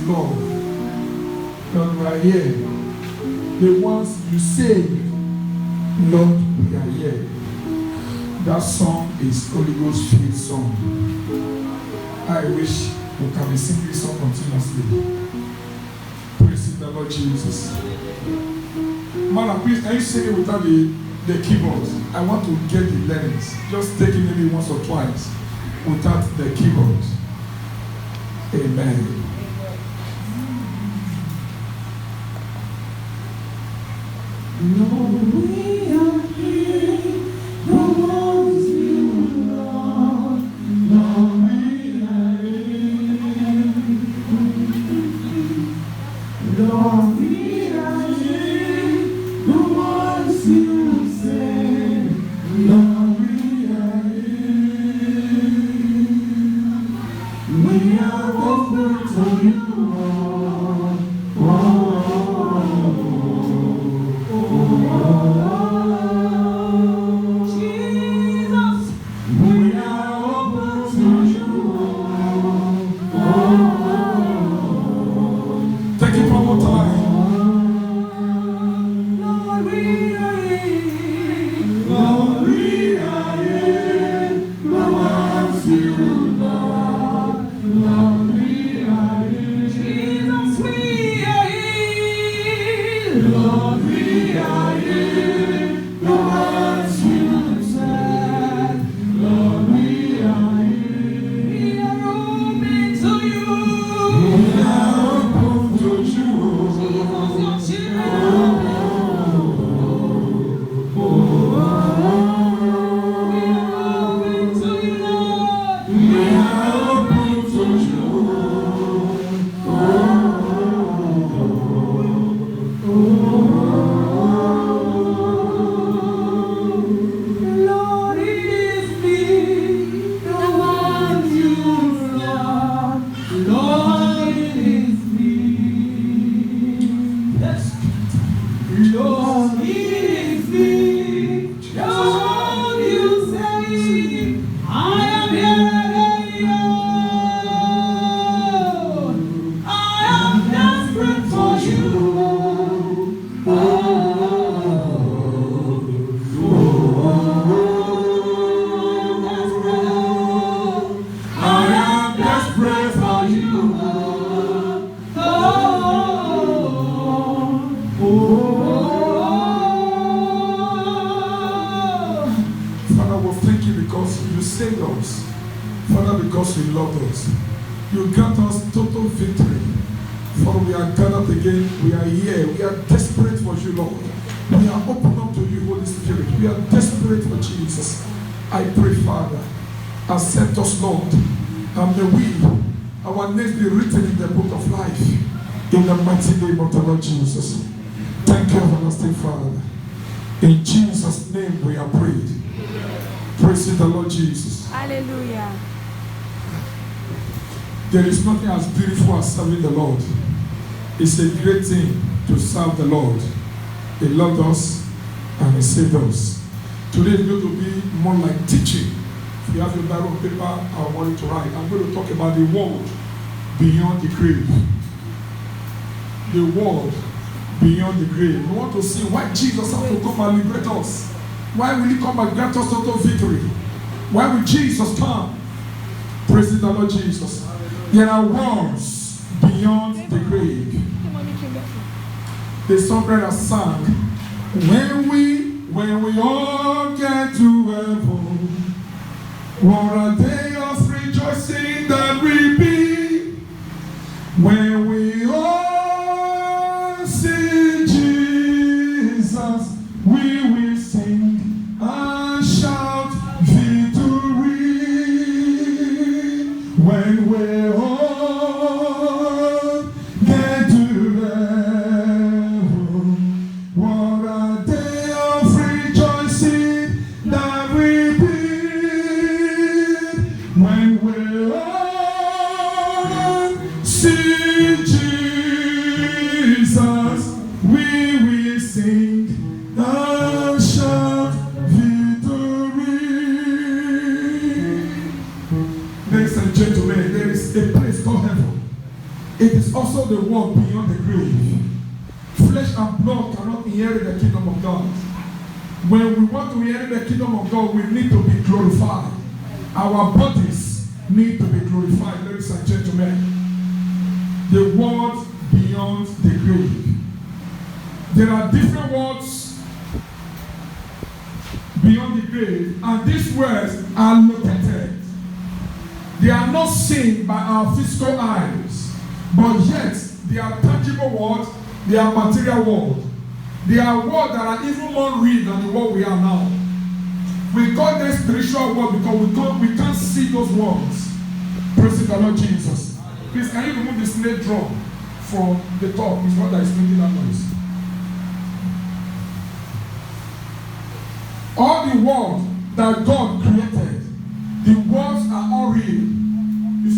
Lord, Lord, we are here. The ones you saved, Lord, we are here. That song is Holy Ghost filled song. I wish we can be singing this song continuously. Praise the Lord Jesus. Mother, please, can you sing it without the keyboards? I want to get the lyrics. Just take it maybe once or twice without the keyboards. Amen. Lord, we are here. No one is you, Lord. Lord, we are here. Lord, we are here. No one is you, say. Lord, we are here. We are open to you, Lord. Jesus, we are open to you. Take it one more time. Lord, we are here. Lord, we are here. No one's you, Lord. Lord, we are here. Jesus, we are here. Lord, we are here. No one's you, said. Lord, we are here. We are open to you. We are open to you. Jesus, your children. We are open to you, Lord. We are open to you. Lord, it is me, the one you love. Lord, it is me. Yes. Lord, it is me, the one you say, I am here. I am desperate for you. I am desperate for you. Father, we thank you because you saved us. Father, because you loved us. You grant us total victory. Father, we are gathered again. We are here. We are desperate for you, Lord. We are open up to you, Holy Spirit. We are desperate for Jesus. I pray, Father, accept us, Lord. And may we, our names be written in the book of life. In the mighty name of the Lord Jesus. Thank you, everlasting Father. In Jesus' name we are prayed. Praise the Lord Jesus. Hallelujah. There is nothing as beautiful as serving the Lord. It's a great thing to serve the Lord. He loved us and He saved us. Today is going to be more like teaching. If you have your Bible and paper, I want you to write. I'm going to talk about the world beyond the grave. The world beyond the grave. We want to see why Jesus has to come and liberate us. Why will He come and grant us total victory? Why will Jesus come? Praise the Lord Jesus. There are worlds beyond the grave. The songwriter sang, when we all get to heaven, what a day of rejoicing that will be. When we all see Jesus, we will sing and shout victory. When we all get to heaven, what a day of rejoicing that will be. When we all see also the world beyond the grave. Flesh and blood cannot inherit the kingdom of God. When we want to inherit the kingdom of God, we need to be glorified. Our bodies need to be glorified, ladies and gentlemen. The world beyond the grave. There are different worlds beyond the grave, and these words are located. They are not seen by our physical eyes, but yet they are tangible words, they are material world. They are words that are even more real than the world we are now. We call them spiritual world because we can't see those words. Praise the Lord Jesus. Please, can you remove the snare drum from the top? It's what that is making that noise. All the world that God created, the words are all real. If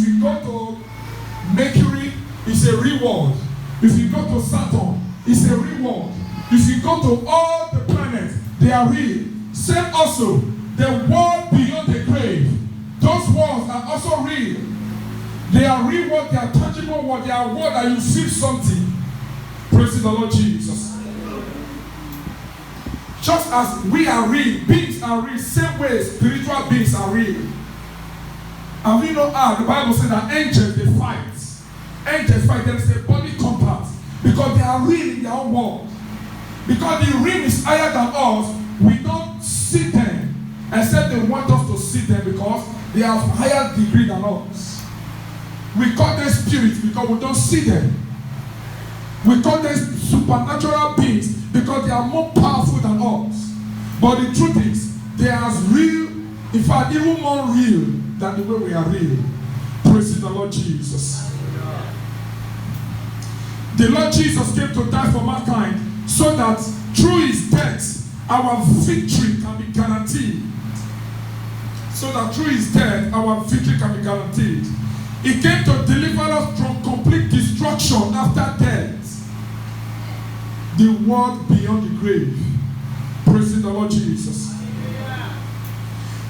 you go to Mercury, it's a real world. If you go to Saturn, it's a real world. If you go to all the planets, they are real. Same also, the world beyond the grave. Those worlds are also real. They are real world, they are tangible world, they are world that you feel something. Praise the Lord Jesus. Just as we are real, beings are real, same way spiritual beings are real. And we know how the Bible says that angels, they fight. Angels fight, there is a body combat because they are real in their own world. Because the realm is higher than us, we don't see them except they want us to see them because they have higher degree than us. We call them spirits because we don't see them. We call them supernatural beings because they are more powerful than us. But the truth is, they are as real, in fact, even more real than the way we are real. Praise the Lord Jesus. The Lord Jesus came to die for mankind so that through his death, our victory can be guaranteed. So that through his death, our victory can be guaranteed. He came to deliver us from complete destruction after death. The world beyond the grave. Praise the Lord Jesus.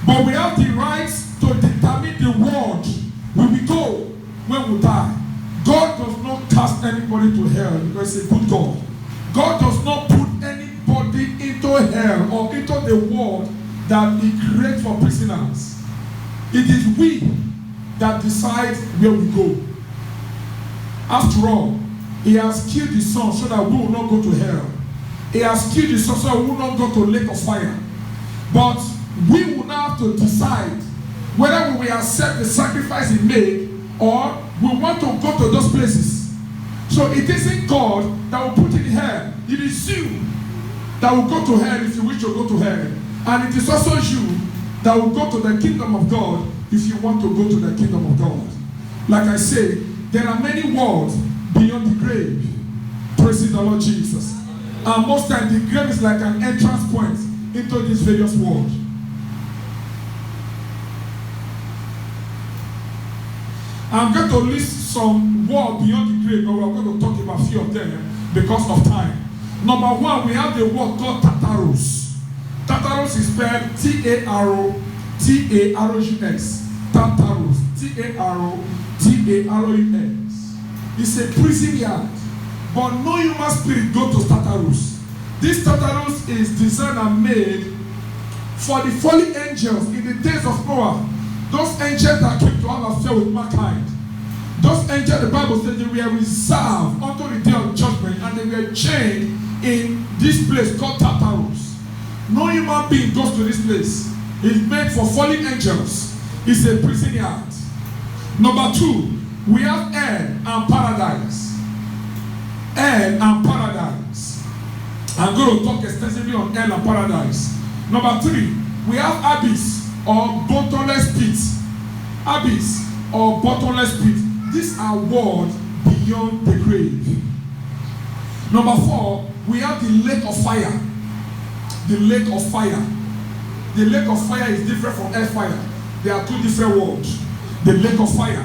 But we have the right to determine the world where we go when we die. God does not cast anybody to hell because he's a good God. God does not put anybody into hell or into the world that he creates for prisoners. It is we that decide where we go. After all, he has killed the Son so that we will not go to hell. He has killed the Son so that we will not go to lake of fire. But we will now have to decide whether we will accept the sacrifice he made or we want to go to those places. So it isn't God that will put in hell. It is you that will go to hell if you wish to go to hell. And it is also you that will go to the kingdom of God if you want to go to the kingdom of God. Like I say, there are many worlds beyond the grave. Praise the Lord Jesus. And most times the grave is like an entrance point into these various worlds. I'm going to list some worlds beyond the grave, but we're going to talk about a few of them because of time. Number one, we have the word called Tartarus. Tartarus is spelled T-A-R-O-T-A-R-O-U-S. Tartarus. T-A-R-O-T-A-R-O-U-S. It's a prison yard. But no human spirit go to Tartarus. This Tartarus is designed and made for the fallen angels in the days of Noah. Those angels that came to have affair with mankind. Those angels, the Bible says, they were reserved unto the day of judgment and they were chained in this place called Tartarus. No human being goes to this place. It's made for fallen angels. It's a prison yard. Number two, we have hell and paradise. Hell and paradise. I'm going to talk extensively on hell and paradise. Number three, we have abyss or bottomless pit. Abyss or bottomless pit. These are worlds beyond the grave. Number four, we have the lake of fire. The lake of fire. The lake of fire is different from air fire. There are two different worlds. The lake of fire.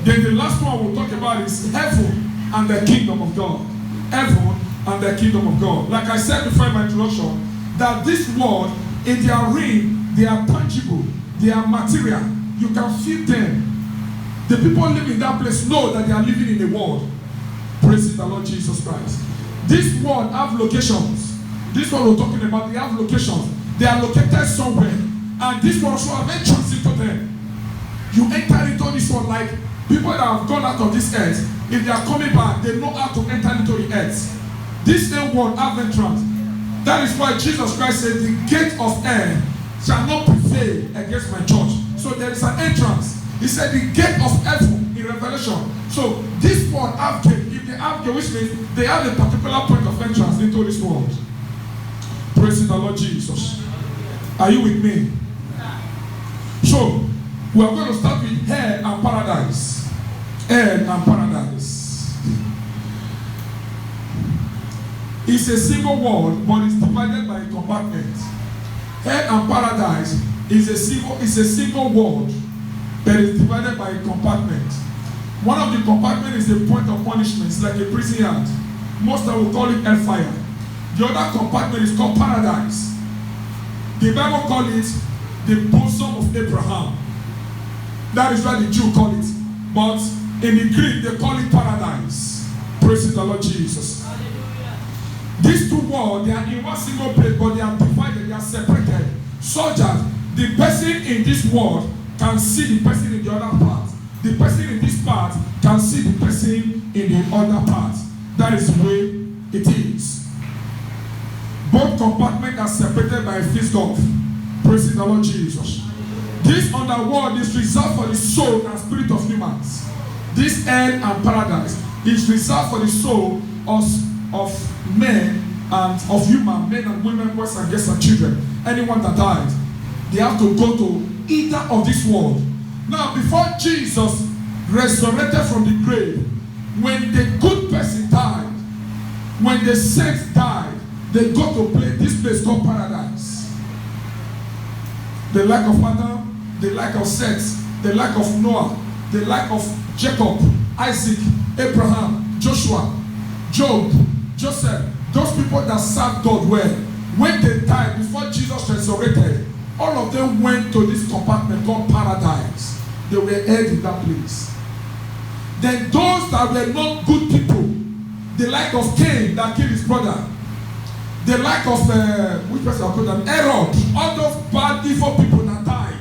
Then the last one we'll talk about is heaven and the kingdom of God. Heaven and the kingdom of God. Like I said before in my introduction, that this world, in their realm, they are tangible, they are material, you can feel them. The people living in that place know that they are living in a world. Praise the Lord Jesus Christ. This world have locations. This one we're talking about, they have locations. They are located somewhere. And this one should have entrance into them. You enter into this one like people that have gone out of this earth. If they are coming back, they know how to enter into the earth. This same world have entrance. That is why Jesus Christ said, the gate of hell shall not prevail against my church. So there is an entrance. He said the gate of heaven in Revelation. So this world have gate. If they have gate, which means they have a particular point of entrance into this world. Praise the Lord Jesus. Are you with me? So we are going to start with hell and paradise. Hell and paradise. It's a single word, but it's divided by a compartment. Hell and paradise is a single word, but it's divided by a compartment. One of the compartments is a point of punishment. It's like a prison yard. Most will call it hellfire. The other compartment is called paradise. The Bible calls it the bosom of Abraham. That is what the Jews call it. But in the Greek, they call it paradise. Praise the Lord Jesus. Hallelujah. These two worlds, they are in one single place, but they are divided, they are separated. So that the person in this world can see the person in the other part. The person in this part can see the person in the other part. That is the way it is. Both compartments are separated by a fixed gulf. Praise the Lord Jesus. This underworld is reserved for the soul and spirit of humans. This hell and paradise is reserved for the soul of men and of human men and women, boys and girls and children. Anyone that died, they have to go to either of this world. Now, before Jesus resurrected from the grave, when the good person died, when the saints died, they go to this place called paradise. The lack of Adam, the lack of Seth, the lack of Noah, the lack of Jacob, Isaac, Abraham, Joshua, Job, Joseph, those people that served God well, when they died before Jesus resurrected, all of them went to this compartment called paradise. They were held in that place. Then those that were not good people, the like of Cain that killed his brother, the like of which person I call them? Herod, all those bad evil people that died.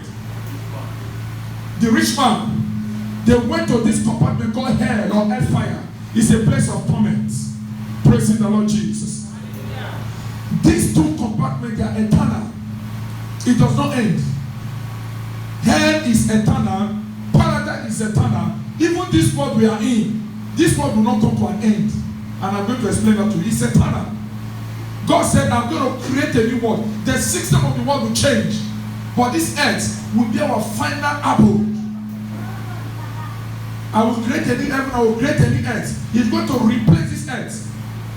The rich man, they went to this compartment called hell or hellfire. It's a place of torment. Praise the Lord Jesus. These two compartments are eternal. It does not end. Hell is eternal. Paradise is eternal. Even this world we are in, this world will not come to an end. And I'm going to explain that to you. It's eternal. God said, I'm going to create a new world. The system of the world will change. But this earth will be our final abode. I will create a new heaven, I will create a new earth. He's going to replace this earth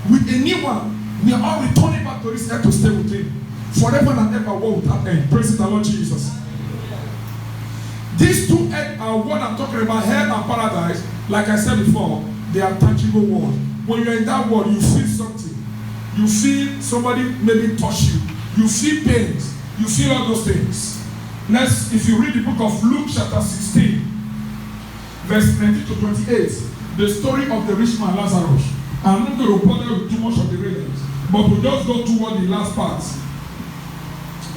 with a new one. We are all returning back to this earth to stay with him. Forever and ever, world without end. Praise the Lord Jesus. These two earths are what I'm talking about, hell and paradise. Like I said before, they are tangible world. When you're in that world, you feel something. You feel somebody maybe touch you. You feel pains. You feel all those things. Next, if you read the book of Luke chapter 16, verse 20 to 28, the story of the rich man Lazarus. I'm not going to bother with too much of the readings, but we'll just go toward the last part.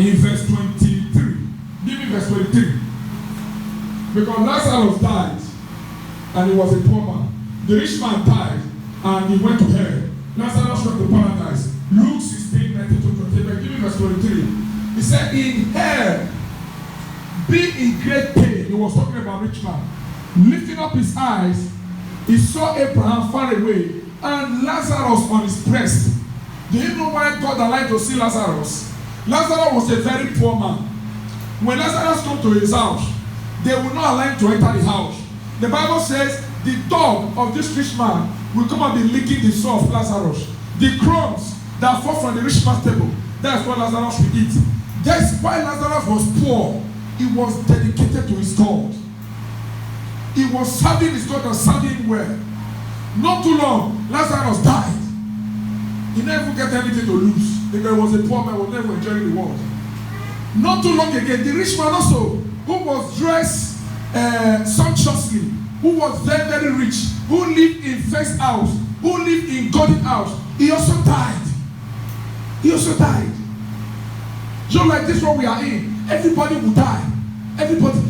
In verse 23. Give me verse 23. Because Lazarus died, and he was a poor man. The rich man died, and he went to hell. Lazarus went to paradise. Luke 16, 19 to 28. Give me verse 23. He said, in hell, being in great pain, he was talking about rich man. Lifting up his eyes, he saw Abraham far away, and Lazarus on his breast. Do you know why God allowed to see Lazarus? Lazarus was a very poor man. When Lazarus came to his house, they would not allow him to enter the house. The Bible says the dog of this rich man will come and be licking the soul of Lazarus. The crumbs that fall from the rich man's table, that's what Lazarus will eat. That's why Lazarus was poor. He was dedicated to his God. He was serving his God and serving him well. Not too long, Lazarus died. He never get anything to lose. Because he was a poor man, was never enjoying the world. Not too long again, the rich man also, who was dressed sumptuously, who was very, very rich, who lived in first house, who lived in golden house, he also died. He also died. So like this one we are in, everybody will die. Everybody.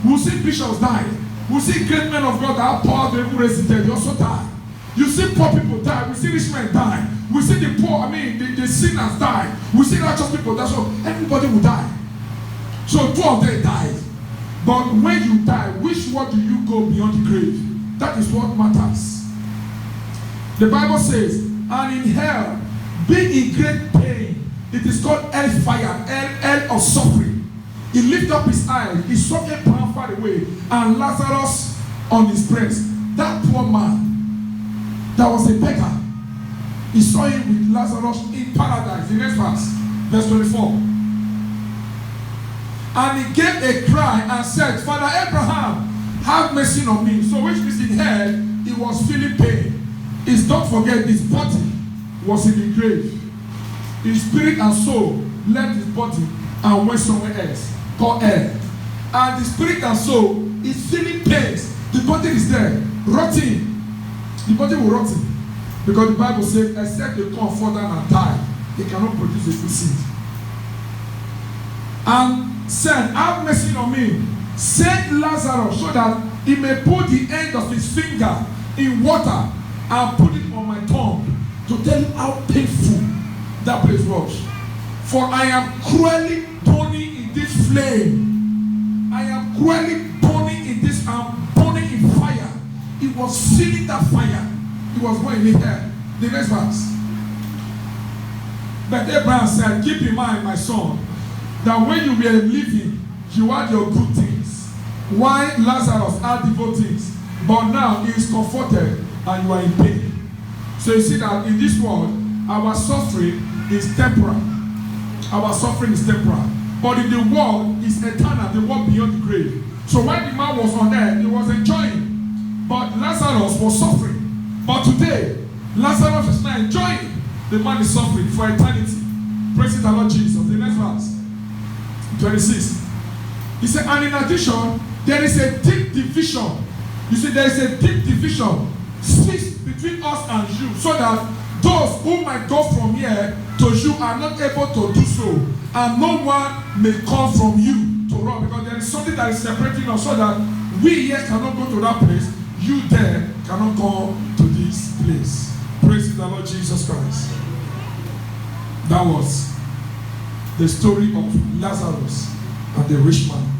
We'll see bishops die. We'll see great men of God that have power to even raise the dead. They also die. You see poor people die. We see rich men die. We see the poor, the sinners die. We see righteous people. That's all. Everybody will die. So two of them died. But when you die, which one do you go beyond the grave? That is what matters. The Bible says, and in hell, being in great pain, it is called hellfire, hell of suffering. He lifted up his eyes, he saw Abraham far away, and Lazarus on his breast. That poor man, that was a beggar, he saw him with Lazarus in paradise. The next verse 24. And he gave a cry and said, Father Abraham, have mercy on me. So which means in hell, he was feeling pain. Don't forget, his body was in the grave. His spirit and soul left his body and went somewhere else, called hell. And the spirit and soul is feeling pains. The body is there, rotting. The body will rot. Because the Bible says, except they come further and die, they cannot produce a good seed. And said, have mercy on me. Send Lazarus so that he may put the end of his finger in water and put it on my tongue to tell you how painful that place was. For I am cruelly burning in this flame. I am cruelly burning in this, I'm burning in fire. He was feeling that fire. He was going in hell. The next verse. But Abraham said, keep in mind, my son, that when you were living, you had your good things. Why Lazarus had evil things? But now he is comforted and you are in pain. So you see that in this world, our suffering is temporal. Our suffering is temporal. But in the world, it's eternal, the world beyond the grave. So when the man was on earth, he was enjoying. But Lazarus was suffering. But today, Lazarus is not enjoying. The man is suffering for eternity. Praise the Lord Jesus. The next verse. 26. He said, and in addition, there is a deep division. You see, there is a deep division fixed between us and you, so that those who might go from here to you are not able to do so, and no one may come from you to run, because there is something that is separating us, so that we here cannot go to that place, you there cannot come to this place. Praise the Lord Jesus Christ. That was the story of Lazarus and the rich man.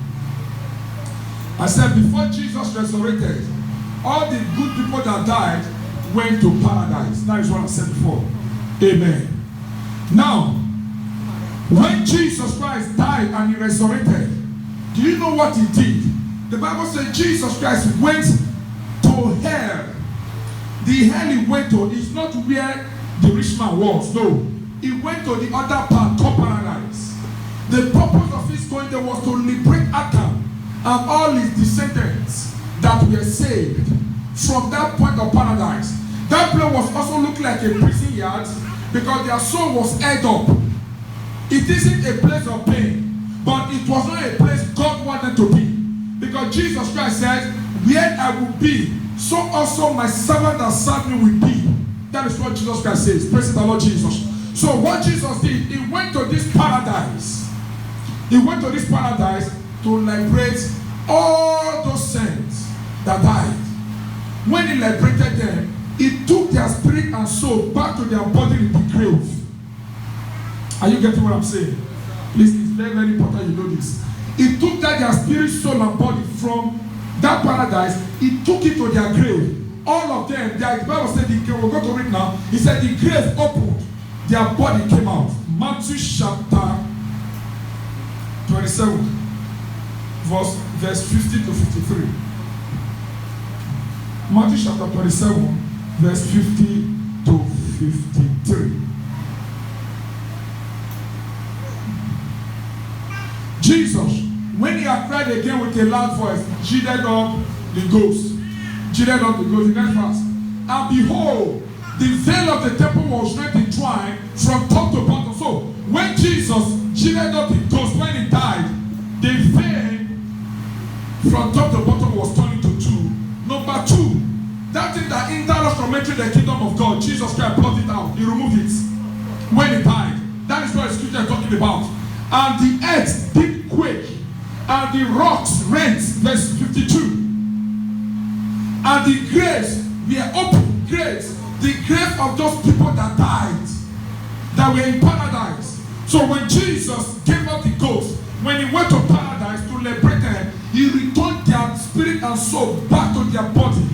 I said, before Jesus resurrected, all the good people that died went to paradise. That is what I said before. Amen. Now, when Jesus Christ died and he resurrected, do you know what he did? The Bible says Jesus Christ went to hell. The hell he went to is not where the rich man was. No. He went to the other part called paradise. The purpose of his going there was to liberate Adam and all his descendants that were saved from that point of paradise. That place was also looking like a prison yard because their soul was held up. It isn't a place of pain, but it was not a place God wanted to be. Because Jesus Christ said, where I will be, so also my servant that served me will be. That is what Jesus Christ says. Praise the Lord Jesus. So what Jesus did, he went to this paradise. He went to this paradise to liberate all those saints that died. When he liberated them, he took their spirit and soul back to their body in the grave. Are you getting what I'm saying? Please, it's very, very important you know this. He took their spirit, soul, and body from that paradise. He took it to their grave. All of them, the Bible said, we'll go to it now. He said the grave opened. Their body came out. Matthew chapter 27, verse 50 to 53. Matthew chapter 27, verse 50 to 53. Jesus, when he had cried again with a loud voice, jittered up the ghost. Jittered up the ghost. The next verse. And behold, the veil of the temple was rent in twine from top to bottom. So when Jesus jittered up the ghost, when he died, the veil from top to bottom was turned into two. Number two, that thing that hindered us from entering the kingdom of God, Jesus Christ brought it out. He removed it when he died. That is what the scripture is talking about. And the earth did quake, and the rocks rent, verse 52. And the graves were open, graves, the grave of those people that died, that were in paradise. So when Jesus gave up the ghost, when he went to paradise to liberate them, he returned their spirit and soul back to their body.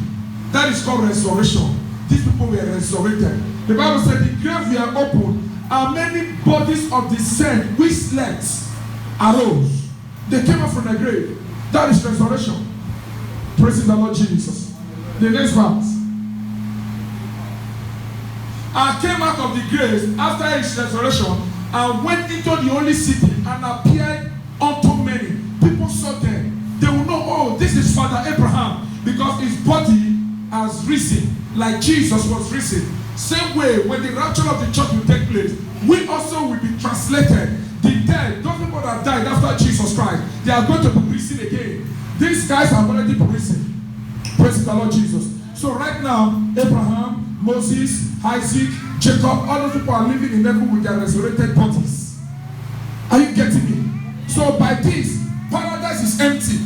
That is called resurrection. These people were resurrected. The Bible said the graves were open, and many bodies of the saints which slept arose. They came up from the grave. That is resurrection. Praise the Lord Jesus. The next verse. And came out of the grave after his resurrection and went into the holy city and appeared unto many. People saw them. They will know, oh, this is Father Abraham, because his body has risen like Jesus was risen. Same way, when the rapture of the church will take place, we also will be translated. The dead, those people that died after Jesus Christ, they are going to be risen again. These guys have already been risen. Praise the Lord Jesus. So right now, Abraham, Moses, Isaac, Jacob, all those people are living in heaven with their resurrected bodies. Are you getting me? So by this, paradise is empty.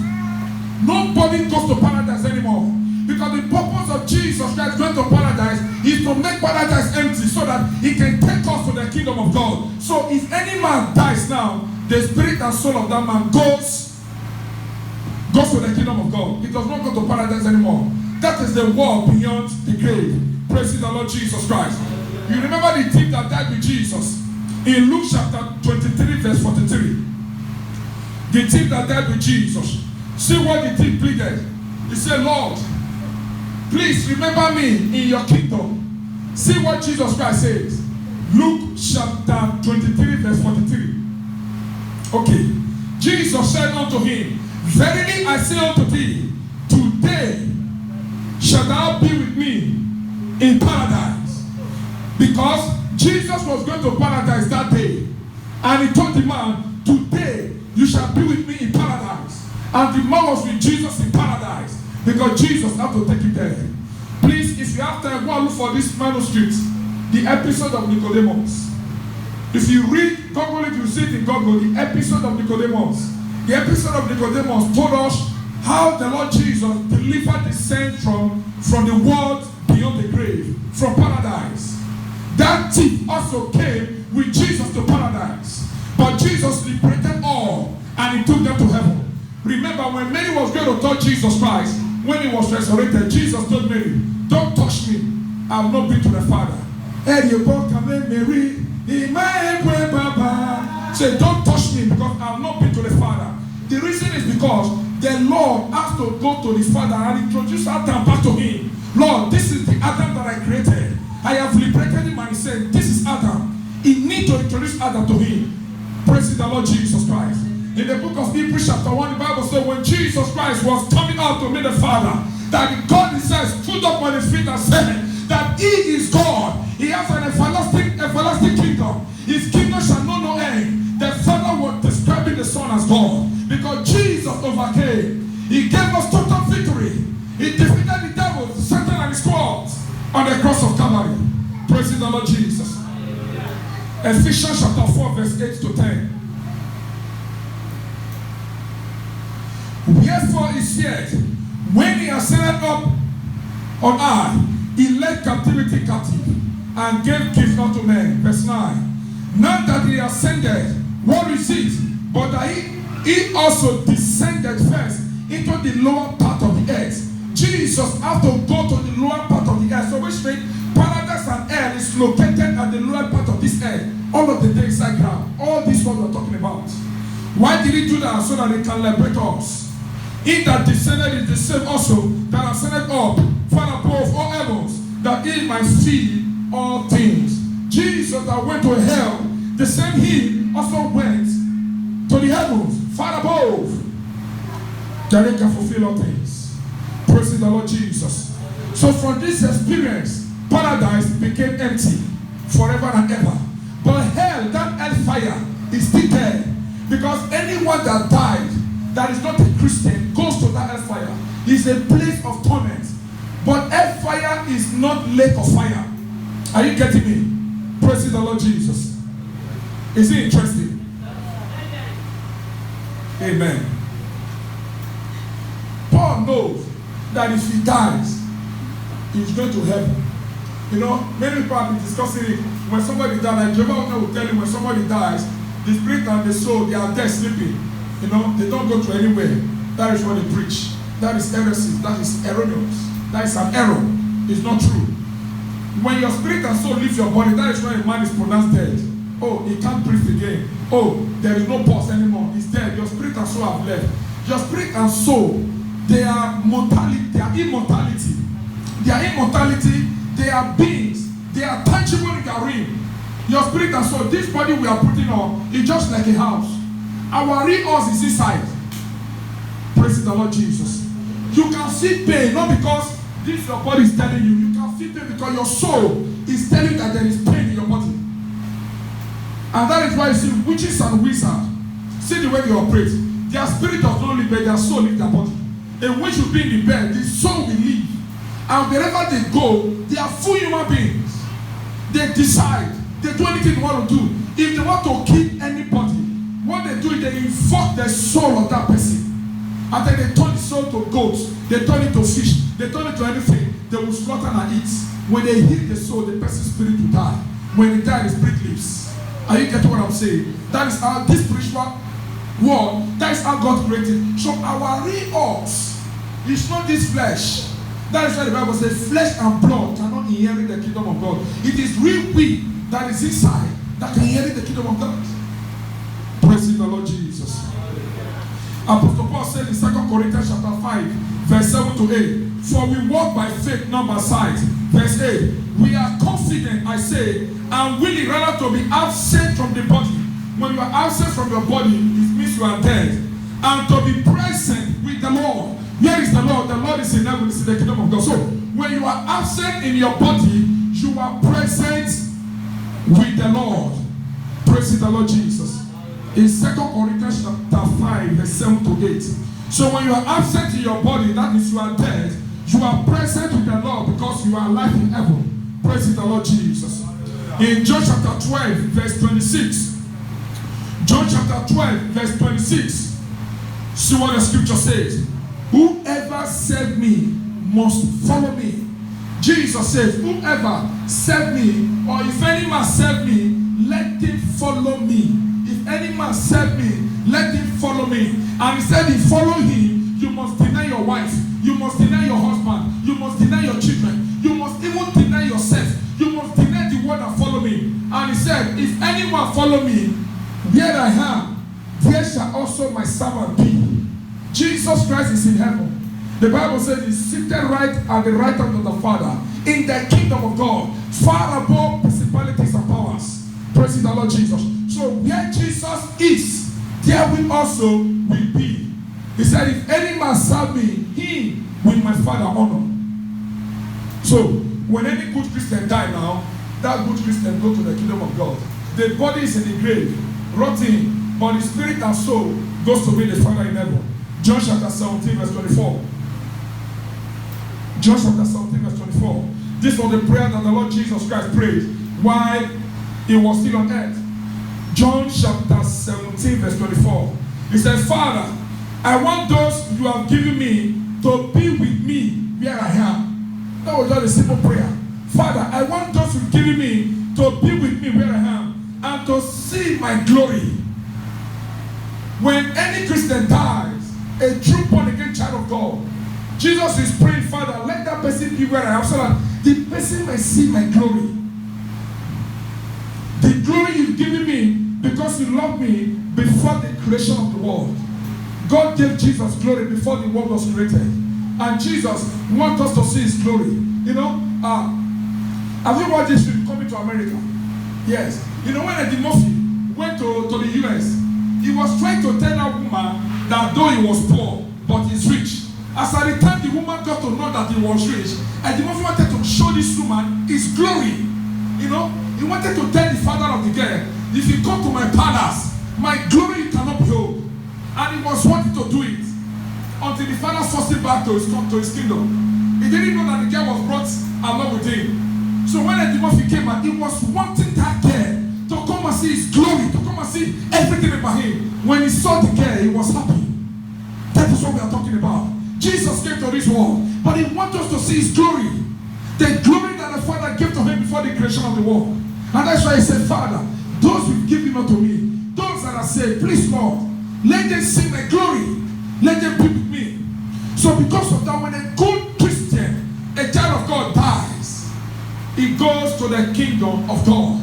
Nobody goes to paradise anymore. Because the purpose of Jesus Christ going to paradise is to make paradise empty so that he can take us to the kingdom of God. So if any man dies now, the spirit and soul of that man goes to the kingdom of God. It does not go to paradise anymore. That is the world beyond the grave. Praise the Lord Jesus Christ. You remember the thief that died with Jesus in Luke chapter 23 verse 43. The thief that died with Jesus. See what the thief pleaded. He said, Lord, please remember me in your kingdom. See what Jesus Christ says. Luke chapter 23 verse 43. Okay. Jesus said unto him, verily I say unto thee, today shalt thou be with me in paradise. Because Jesus was going to paradise that day. And he told the man, today you shall be with me in paradise. And the man was with Jesus in paradise. Because Jesus had to take it there. Please, if you have time, go and look for this manuscript. The episode of Nicodemus. If you read, Google it, you see it in Google, the episode of Nicodemus. The episode of Nicodemus told us how the Lord Jesus delivered the saints from the world beyond the grave, from paradise. That thief also came with Jesus to paradise. But Jesus liberated all and he took them to heaven. Remember, when Mary was going to touch Jesus Christ, when he was resurrected, Jesus told Mary, don't touch me. I have not been to the Father. Mary, say, don't touch me because I have not been to the Father. The reason is because the Lord has to go to the Father and introduce Adam back to him. Lord, this is the Adam that I created. I have liberated him and he said, this is Adam. He needs to introduce Adam to him. Praise the Lord Jesus Christ. In the book of Hebrews chapter 1, the Bible says when Jesus Christ was coming out to meet the Father, that God himself stood up on his feet and said that he is God. He has an everlasting kingdom. His kingdom shall know no end. The Father was describing the Son as God. Because Jesus overcame. He gave us total victory. He defeated the devil, Satan and his squads on the cross of Calvary. Praise the Lord Jesus. Ephesians chapter 4 verse 8 to 10. Wherefore he said, when he ascended up on high, he led captivity captive and gave gifts unto men. Verse 9. Not that he ascended, what is it? But that he also descended first into the lower part of the earth. Jesus had to go to the lower part of the earth. So which means paradise and hell is located at the lower part of this earth. All of the things inside ground. All this what we're talking about. Why did he do that? So that he can liberate us. He that descended is the same also that ascended up far above all heavens, that he might see all things. Jesus that went to hell, the same he also went to the heavens, far above, that he can fulfill all things. Praise the Lord Jesus. So from this experience, paradise became empty forever and ever. But hell, that hellfire, is still there. Because anyone that died that is not a Christian goes to that hellfire. It's a place of torment. But hellfire is not lake of fire. Are you getting me? Praise the Lord Jesus. Is it interesting? Amen. Paul knows that if he dies, he's going to heaven. You know, many people have been discussing it. When somebody dies, like Jehovah will tell you, when somebody dies, the spirit and the soul, they are there sleeping. You know, they don't go to anywhere. That is what they preach. That is heresy. That is erroneous. That is an error. It's not true. When your spirit and soul leave your body, that is when a man is pronounced dead. Oh, he can't breathe again. Oh, there is no pulse anymore. He's dead. Your spirit and soul have left. Your spirit and soul, they are mortality. They are immortality. They are immortality. They are beings. They are tangible in their realm. Your spirit and soul, this body we are putting on, is just like a house. Our real house is inside. Praise the Lord Jesus. You can feel pain, not because this your body is telling you. You can feel pain because your soul is telling you that there is pain in your body. And that is why you see witches and wizards, see the way they operate. Their spirit does not live, but their soul lives their body. A witch will be in the bed, the soul will leave. And wherever they go, they are full human beings. They decide, they do anything they want to do. If they want to kill anybody, what they do is they invoke the soul of that person. And then they turn the soul to goats, they turn it to fish, they turn it to anything. They will slaughter and eat. When they hit the soul, the person's spirit will die. When they die, the spirit lives. Are you getting what I'm saying? That is how this spiritual world, that is how God created. So our real us is not this flesh. That is why the Bible says flesh and blood cannot inherit the kingdom of God. It is real we that is inside that can inherit the kingdom of God. Praise the Lord Jesus. Apostle Paul said in 2 Corinthians chapter 5, verse 7 to 8, for we walk by faith, not by sight. Verse 8, we are confident, I say, and willing rather to be absent from the body. When you are absent from your body, it means you are dead. And to be present with the Lord. Where is the Lord? The Lord is in heaven, is in the kingdom of God. So, when you are absent in your body, you are present with the Lord. Praise the Lord Jesus. In 2 Corinthians chapter 5, verse 7 to 8. So when you are absent in your body, that means you are dead. You are present with the Lord because you are alive in heaven. Praise the Lord Jesus. In John chapter 12, verse 26. John chapter 12, verse 26. See what the scripture says. Whoever served me must follow me. Jesus says, whoever served me, or if any man serve me, let him follow me. If any man serve me, let him follow me. And he said, if follow him, you must deny your wife, you must deny your husband, you must deny your children, you must even deny yourself, you must deny the word and follow me. And he said, if anyone follow me, where I am, there shall also my servant be. Jesus Christ is in heaven. The Bible says he's seated right at the right hand of the Father in the kingdom of God, far above principalities and powers. Praise the Lord Jesus. So where Jesus is, there will also will be. He said, if any man serve me, him will my Father honor. So when any good Christian die now, that good Christian go to the kingdom of God. The body is in the grave, rotting, but the spirit and soul goes to be the Father in heaven. John chapter 17, verse 24. John chapter 17, verse 24. This was the prayer that the Lord Jesus Christ prayed while he was still on earth. John chapter 17, verse 24. He said, Father, I want those you have given me to be with me where I am. That was just a simple prayer. Father, I want those you've given me to be with me where I am and to see my glory. When any Christian dies, a true born again child of God, Jesus is praying, Father, let that person be where I am so that the person may see my glory. The glory you've given me because you loved me before the creation of the world. God gave Jesus glory before the world was created. And Jesus wants us to see his glory. You know, have you watched this film, Coming to America? Yes. You know, when Eddie Murphy went to the US, he was trying to tell that woman that though he was poor, but he's rich. As at the time the woman got to know that he was rich, Eddie Murphy wanted to show this woman his glory. You know, he wanted to tell the father of the girl, if you come to my palace, my glory you cannot behold. And he was wanting to do it until the father forced him back to his kingdom. He didn't know that the girl was brought along with him. So when the demon came out, he was wanting that girl to come and see his glory, to come and see everything about him. When he saw the girl, he was happy. That is what we are talking about. Jesus came to this world, but he wants us to see his glory. The glory that the Father gave to him before the creation of the world. And that's why he said, Father, those who give him unto me, those that are saved, please Lord, let them see my glory. Let them be with me. So because of that, when a good Christian, a child of God dies, he goes to the kingdom of God.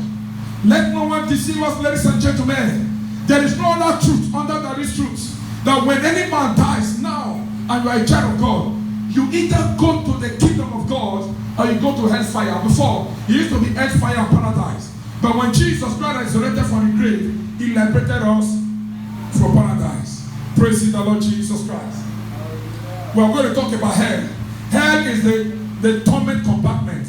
Let no one deceive us, ladies and gentlemen. There is no other truth under that is truth. That when any man dies now, and you are a child of God, you either go to the kingdom of God or you go to hellfire. Before, it used to be hellfire and paradise. But when Jesus Christ resurrected from the grave, he liberated us from paradise. Praise the Lord Jesus Christ. We are going to talk about hell. Hell is the torment compartment.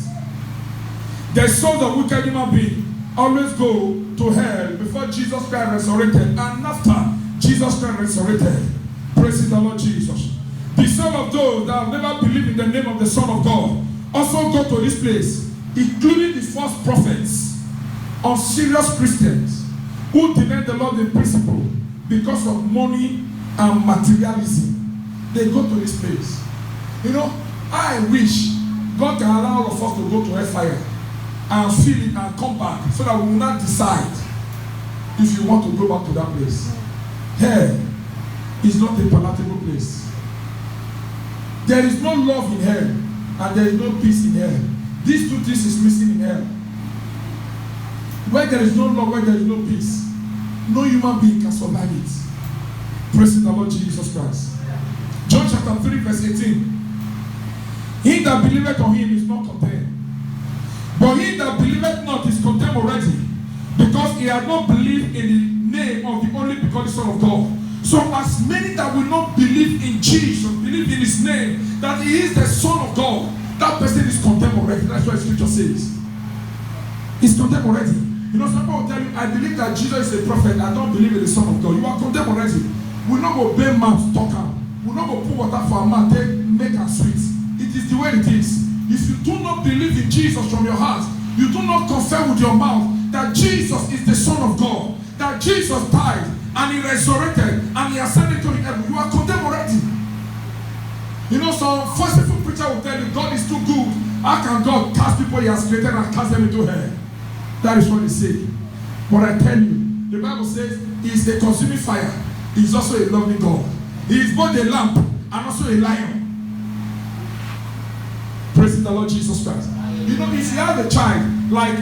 The souls of wicked human beings always go to hell before Jesus Christ resurrected, and after Jesus Christ resurrected. Praise the Lord Jesus. The son of those that have never believed in the name of the Son of God also go to this place, including the false prophets, unserious Christians who deny the Lord in principle because of money and materialism. They go to this place. You know, I wish God can allow all of us to go to hellfire and feel it and come back so that we will not decide if you want to go back to that place. Hell is not a palatable place. There is no love in hell, and there is no peace in hell. These two things is missing in hell. Where there is no love, where there is no peace, no human being can survive it. Praise the Lord Jesus Christ. John chapter 3 verse 18. He that believeth on him is not condemned. But he that believeth not is condemned already, because he had not believed in the name of the only begotten Son of God. So as many that will not believe in Jesus, believe in his name, that he is the Son of God, that person is condemned already. That's what Scripture says. He's condemned already. You know, somebody will tell you, I believe that Jesus is a prophet, I don't believe in the Son of God. You are condemned already. We're not going to bend mouth, talk out. We're not going to put water for a mouth, make her sweet. It is the way it is. If you do not believe in Jesus from your heart, you do not confess with your mouth that Jesus is the Son of God, that Jesus died and he resurrected and he ascended to the heaven, you are condemned already. You know, some forceful preacher will tell you God is too good. How can God cast people he has created and cast them into hell? That is what they say. But I tell you, the Bible says he is a consuming fire. He is also a loving God. He is both a lamp and also a lion. Praise the Lord Jesus Christ. You know, if you have a child like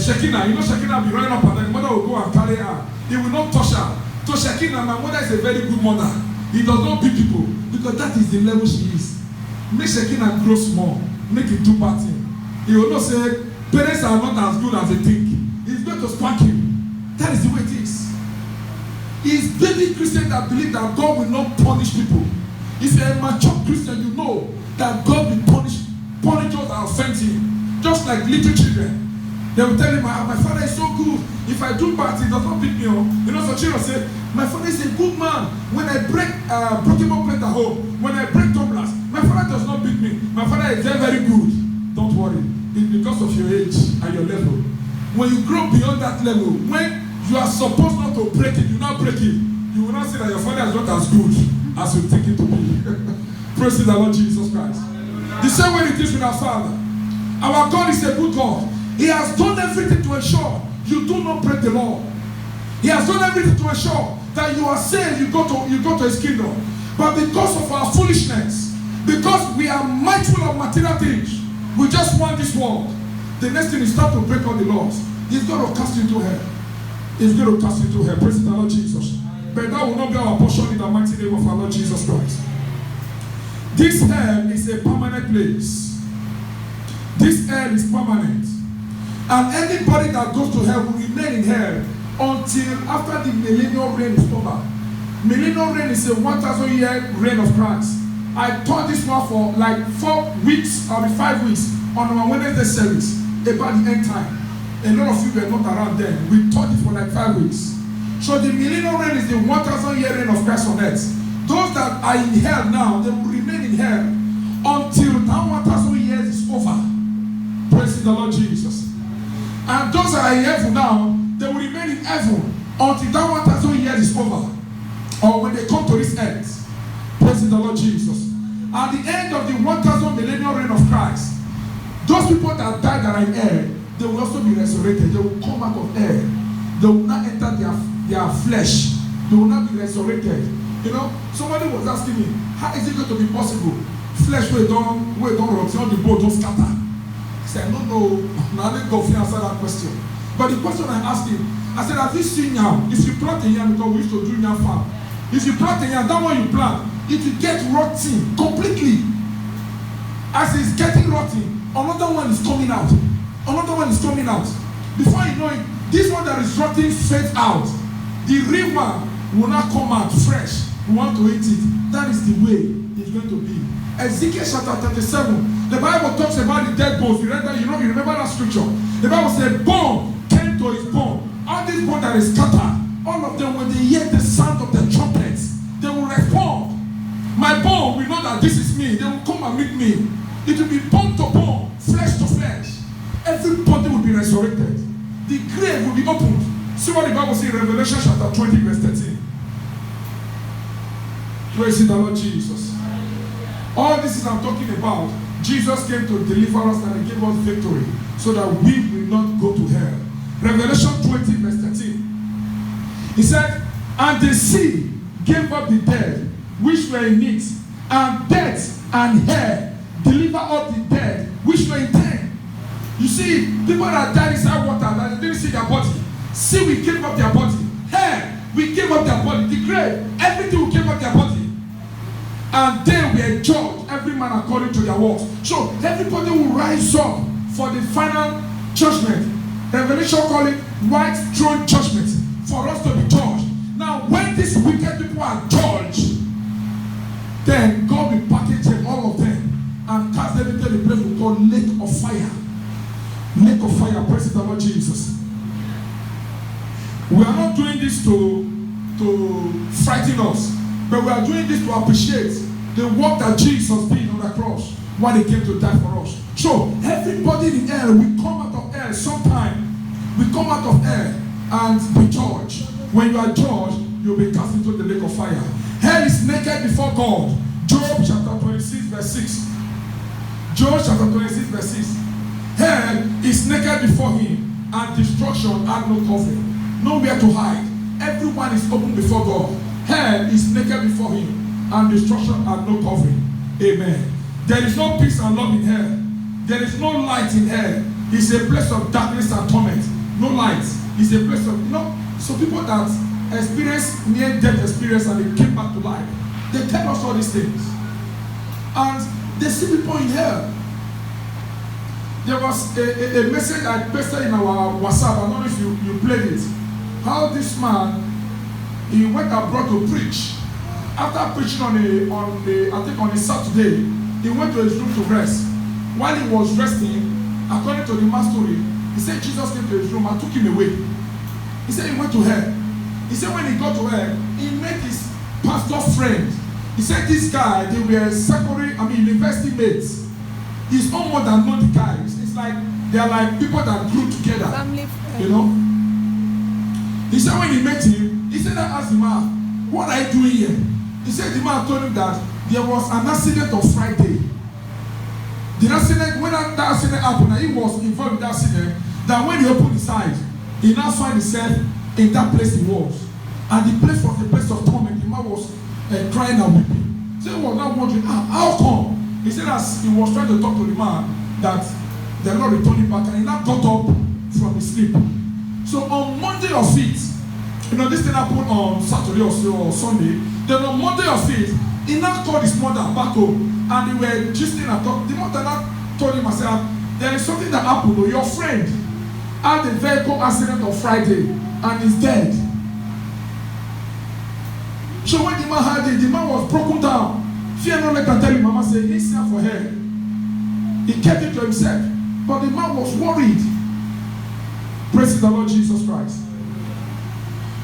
Shekinah, you know Shekinah will be running up and then the mother will go and carry her. He will not touch her. To Shekinah, my mother is a very good mother. He does not beat people because that is the level she is. Make Shekinah grow small. Make it do bad thing. He will not say, parents are not as good as they think. He's going to spank him. That is the way it is. He is baby Christian that believe that God will not punish people. If you are a mature Christian, you know that God will punish those that offend him. Just like little children. They will tell him, my father is so good. If I do bad, he does not beat me. You know, some children say, my father is a good man. When I break broken up plate at home, when I break tumblers, my father does not beat me. My father is very, very good. Don't worry. It's because of your age and your level. When you grow beyond that level, when you are supposed not to break it, you now break it. You will not say that your father is not as good as you think it to be. Praise the Lord Jesus Christ. The same way it is with our Father. Our God is a good God. He has done everything to ensure you do not break the law. He has done everything to ensure that you are saved, you go to his kingdom. But because of our foolishness, because we are mindful of material things, we just want this world. The next thing is start to break all the laws. He's going to cast you into hell. He's going to cast you into hell. Praise the Lord Jesus. But that will not be our portion in the mighty name of our Lord Jesus Christ. This hell is a permanent place. This hell is permanent. And anybody that goes to hell will remain in hell until after the millennial reign is over. Millennial reign is a 1,000-year reign of Christ. I taught this one for like 4 weeks or 5 weeks on our Wednesday service about the end time. A lot of you were not around then. We taught it for like 5 weeks. So the millennial reign is the 1,000-year reign of Christ on earth. Those that are in hell now, they will remain in hell until that 1,000 years is over. Praise the Lord Jesus. And those that are in heaven now, they will remain in heaven until that 1,000 years is over. Or when they come to this earth. Praise the Lord Jesus. At the end of the 1,000 millennial reign of Christ, those people that died that are in air, they will also be resurrected. They will come out of air. They will not enter their flesh. They will not be resurrected. You know, somebody was asking me, how is it going to be possible? Flesh will don't rot, the boat don't scatter. He said, no, now let go answer that question. But the question I asked him, I said, have you seen yam? If you plant a yam, because we used to do yam farm. If you plant a yam, that one you plant, it will get rotten completely. As it's getting rotten, another one is coming out. Another one is coming out. Before you know it, this one that is rotting fades out. The real one will not come out fresh. We want to eat it. That is the way it's going to be. Ezekiel chapter 37, the Bible talks about the dead bones. You remember that scripture? The Bible said, bone came to his bone. All these bones that is scattered, all of them, when they hear the sound of the trumpets, they will respond. My bone will know that this is me. They will come and meet me. It will be bone to bone, flesh to flesh. Everybody will be resurrected. The grave will be opened. See what the Bible says in Revelation chapter 20, verse 13. Praise the Lord Jesus. All this is I'm talking about. Jesus came to deliver us and he gave us victory so that we will not go to hell. Revelation 20, verse 13. He said, and the sea gave up the dead which were in it, and death and hell deliver up the dead which were in them. You see, people that died inside water, that they didn't see their body. Sea, we gave up their body. Hell, we gave up their body. The grave, everything we gave up their body. And they were judged, every man according to their works. So everybody will rise up for the final judgment. Revelation call it white throne judgment, for us to be judged. Now, when these wicked people are judged, then God will package them, all of them, and cast them into the place we call lake of fire. Lake of fire, praise the Lord Jesus. We are not doing this to frighten us, but we are doing this to appreciate the work that Jesus did on the cross when he came to die for us. So everybody in hell, we come out of hell sometime. We come out of hell and be judged. When you are judged, you'll be cast into the lake of fire. Hell is naked before God. Job chapter 26, verse 6. Job chapter 26, verse 6. Hell is naked before him, and destruction had no covering. Nowhere to hide. Everyone is open before God. Hell is naked before him, and destruction had no covering. Amen. There is no peace and love in hell. There is no light in hell. It's a place of darkness and torment. No light. It's a place of, so people that experience near-death experience and they came back to life, they tell us all these things. And they see people in hell. There was a message I pasted in our WhatsApp. I don't know if you played it. How this man, he went abroad to preach. After preaching on a Saturday, he went to his room to rest. While he was resting, according to the man's story, he said Jesus came to his room and took him away. He said he went to hell. He said when he got to hell, he met his pastor friend. He said this guy, they were university mates. He's no more than know the guys. It's like they are like people that grew together. Family friend. He said when he met him, he said I asked the man, what are you doing here? He said the man told him that there was an accident on Friday. The accident, when that accident happened, and he was involved in that accident, that when he opened his eyes, he now found himself in that place he was. And the place was the place of torment. The man was crying and weeping. So he was now wondering, how come? He said as he was trying to talk to the man, that the Lord returned him back, and he now got up from his sleep. So on Monday of it, this thing happened on Saturday or Sunday. Then on Monday of it, he now called his mother back home, and they were gisting and talking. The mother now told him, there is something that happened. Your friend had a vehicle accident on Friday and is dead. So when the man heard it, the man was broken down. Fear not, let her tell him, Mama said, he's here for her. He kept it to himself. But the man was worried. Praise the Lord Jesus Christ.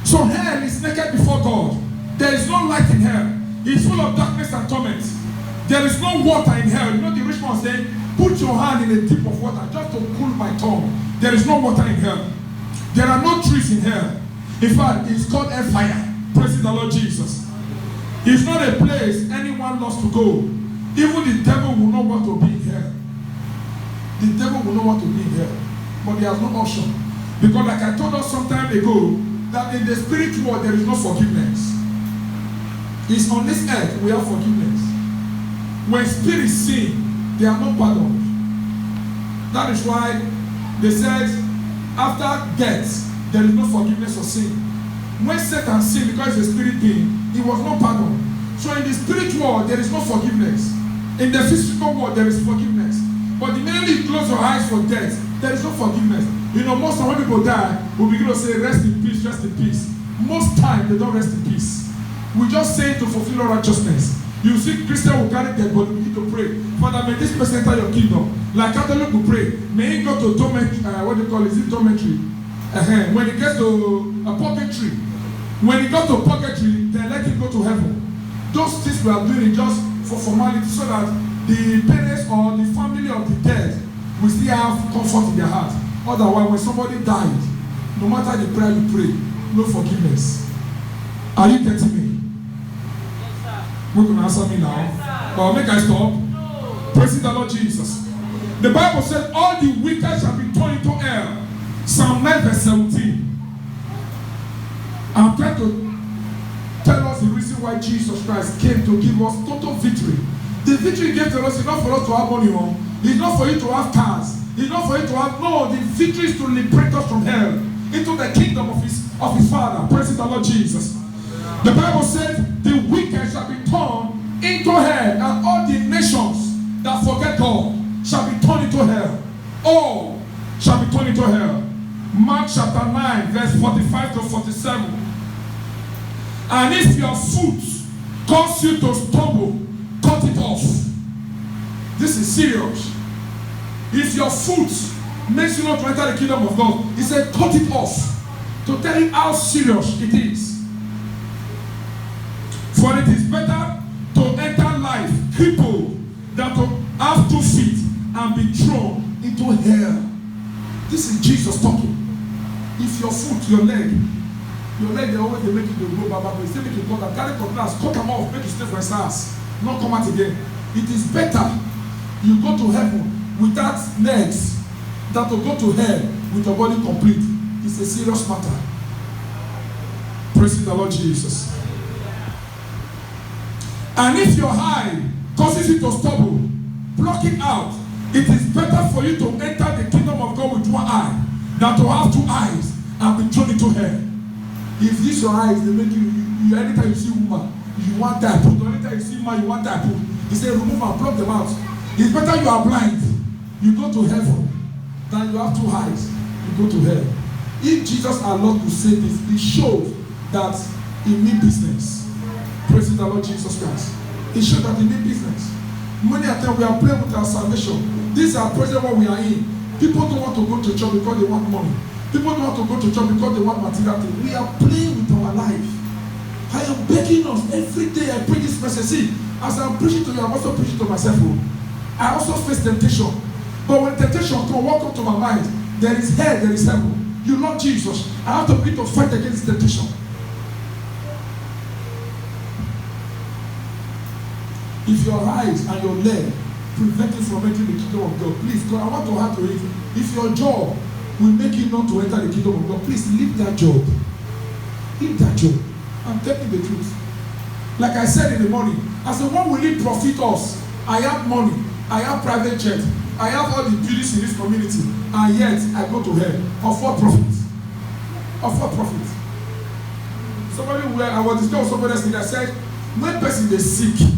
So hell is naked before God. There is no light in hell. It's full of darkness and torment. There is no water in hell. You know the rich man saying, put your hand in a dip of water just to cool my tongue. There is no water in hell. There are no trees in hell. In fact, it's called a fire. Praise the Lord Jesus. It's not a place anyone loves to go. Even the devil will not want to be in hell. The devil will not want to be in hell. But he has no option. Because like I told us some time ago, that in the spirit world there is no forgiveness. It's on this earth we have forgiveness. When spirits sin, they are not pardoned. That is why they said after death there is no forgiveness of sin. When Satan sinned because he's a spirit being, he was not pardoned. So in the spirit world there is no forgiveness. In the physical world there is forgiveness. But the minute you close your eyes for death, there is no forgiveness. You know, most time when people die, we begin to say, rest in peace, rest in peace. Most time, they don't rest in peace. We just say it to fulfill our righteousness. You see, Christian will carry dead body, we need to pray. Father, may this person enter your kingdom. Like Catholic will pray. May he go to dormitory, what do you call it? Is it dormitory? When he gets to a purgatory. When he goes to purgatory, then let him go to heaven. Those things we are doing just for formality so that the parents or the family of the dead will still have comfort in their heart. Otherwise, when somebody died, no matter the prayer you pray, no forgiveness. Are you getting me? Yes, sir. You can answer me now. Yes, But make I stop. No. Praise the Lord Jesus. The Bible says, all the wicked shall be turned into hell. Psalm 9 verse 17. I'm trying to tell us the reason why Jesus Christ came to give us total victory. The victory he gave to us is not for us to have money on. It's not for you to have cars. It's not for you to have. No, the victory is to liberate us from hell into the kingdom of his Father. Praise the Lord Jesus. The Bible said the wicked shall be turned into hell, and all the nations that forget God shall be turned into hell. All shall be turned into hell. Mark chapter 9, verse 45 to 47. And if your foot cause you to stumble, cut it off. This is serious. If your foot makes you not to enter the kingdom of God, he said, cut it off. To tell you how serious it is. For it is better to enter life crippled than to have 2 feet and be thrown into hell. This is Jesus talking. If your foot, your leg, they always they make you go baba, but they make you cut them, carry cutlass, cut them off, make you stay for his house, not come out again. It is better you go to heaven without legs than to go to hell with your body complete. It's a serious matter. Praise the Lord Jesus. And if your eye causes you to stumble, pluck it out. It is better for you to enter the kingdom of God with one eye than to have 2 eyes and be thrown into hell. If these your eyes, they make you anytime you see woman, you want that put. Anytime you see man, you want that put. He said, remove and pluck them out. It's better you are blind, you go to heaven, than you have 2 eyes, you go to hell. If Jesus allowed to say this, it shows that he means business. Praise the Lord Jesus Christ. It shows that he means business. Many a time we are playing with our salvation. This is our present what we are in. People don't want to go to church because they want money. People don't want to go to church because they want material things. We are playing with our life. I am begging us every day. I preach this message. See, as I'm preaching to you, I'm also preaching to myself. I also face temptation. But when temptation comes, what comes to my mind? There is hell, there is heaven. You love Jesus. I have to begin to fight against temptation. If your eyes and your leg prevent you from entering the kingdom of God, please, God, I want to have to read. If your job will make you not to enter the kingdom of God, please leave that job. Leave that job. I'm telling you the truth. Like I said in the morning, I said, what will it profit us? I have money. I have private jet. I have all the beauties in this community. And yet, I go to hell. Of what profit? Of what profit? Somebody where I was discussing with somebody else, I said, when person is sick,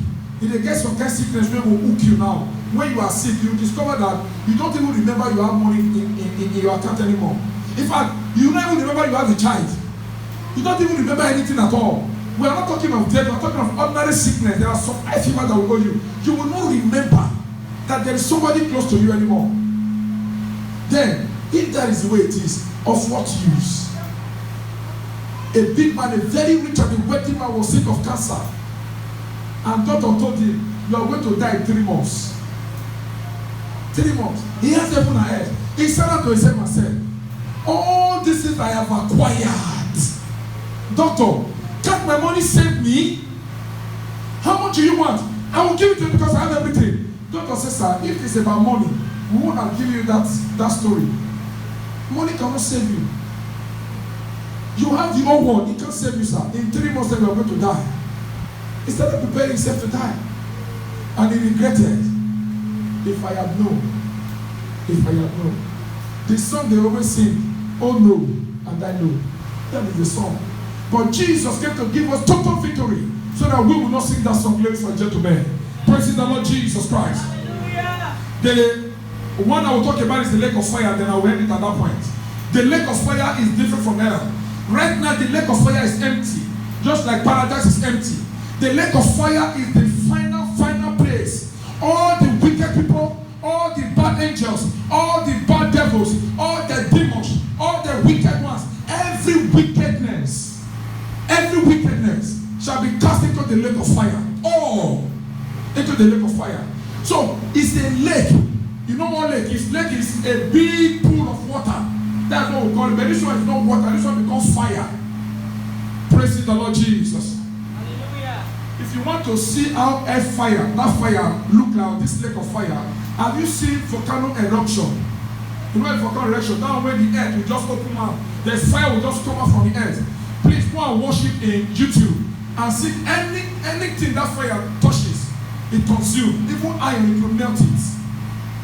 if they get some kind of sickness, we will hook you now. When you are sick, you discover that you don't even remember you have money in your account anymore. In fact, you don't even remember you have a child. You don't even remember anything at all. We are not talking of death, we are talking of ordinary sickness. There are some high fever that will go you. You will not remember that there is somebody close to you anymore. Then, if that is the way it is, of what use? A big man, a very rich and wealthy man was sick of cancer. And doctor told him, you are going to die in 3 months. 3 months. He has heaven and earth. He said unto himself, all these things I have acquired. Doctor, can't my money save me? How much do you want? I will give it to you because I have everything. Doctor says, sir, if it's about money, we won't have given you that story. Money cannot save you. You have the old world, it can't save you, sir. In 3 months, then you are going to die. He started preparing himself to die. And he regretted. If I had known. If I had known. The song they always sing, oh no, and I know. That is the song. But Jesus came to give us total victory so that we will not sing that song, ladies and gentlemen. Praise the Lord Jesus Christ. Hallelujah. The one I will talk about is the lake of fire, then I will end it at that point. The lake of fire is different from hell. Right now, the lake of fire is empty, just like paradise is empty. The lake of fire is the final place. All the wicked people, all the bad angels, all the bad devils, all the demons, all the wicked ones, every wickedness shall be cast into the lake of fire. All into the lake of fire. So it's a lake. You know what lake is? Lake is a big pool of water. That's what we call it. But this one is not water. This one becomes fire. Praise the Lord Jesus. Hallelujah. If you want to see how that fire look like, this lake of fire, have you seen volcano eruption? You know, volcano eruption, down where the earth will just open up, the fire will just come out from the earth. Please go and watch it in YouTube and see anything that fire touches, it consumes. Even iron, it will melt it.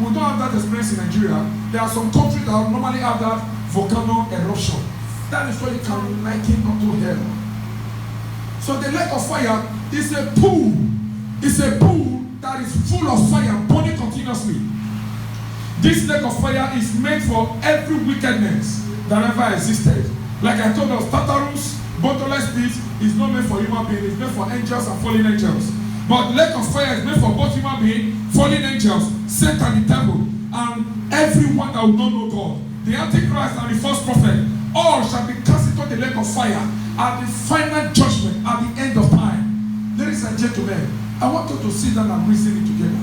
We don't have that experience in Nigeria. There are some countries that normally have that volcano eruption. That is why you can liken unto hell. So the lake of fire is a pool. It's a pool that is full of fire burning continuously. This lake of fire is made for every wickedness that ever existed. Like I told us, Tartarus, bottomless pit is not made for human beings, it's made for angels and fallen angels. But lake of fire is made for both human beings, fallen angels, Satan the devil, and everyone that will not know God. The Antichrist and the false prophet, all shall be cast into the lake of fire at the final judgment at the end of time. Ladies and gentlemen, I want you to sit down and reason it together.